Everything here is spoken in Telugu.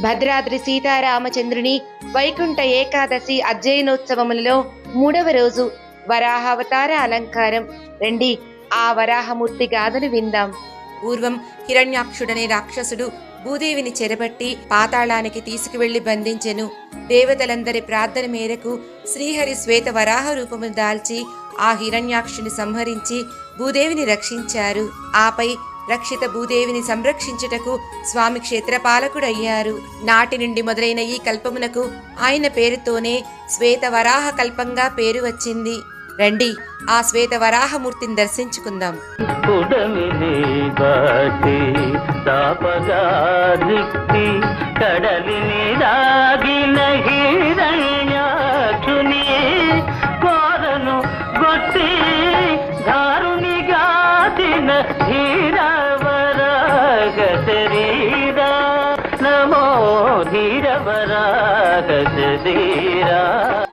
భద్రాద్రి సీతారామచంద్రుని వైకుంఠ ఏకాదశి అధ్యయనోత్సవములలో 3వ రోజు వరాహావతార అలంకారం. రండి ఆ వరాహమూర్తి గాథను విందాం. పూర్వం హిరణ్యాక్షుడనే రాక్షసుడు భూదేవిని చెరబట్టి పాతాళానికి తీసుకువెళ్లి బంధించెను. దేవతలందరి ప్రార్థన మేరకు శ్రీహరి శ్వేత వరాహ రూపమును దాల్చి ఆ హిరణ్యాక్షుని సంహరించి భూదేవిని రక్షించారు. ఆపై రక్షిత భూదేవిని సంరక్షించుటకు స్వామి క్షేత్రపాలకుడయ్యారు. నాటి నుండి మొదలైన ఈ కల్పమునకు ఆయన పేరుతోనే శ్వేత వరాహ కల్పంగా పేరు వచ్చింది. రండి ఆ శ్వేత వరాహమూర్తిని దర్శించుకుందాం. నమో ధీరవరాగ శరీరా.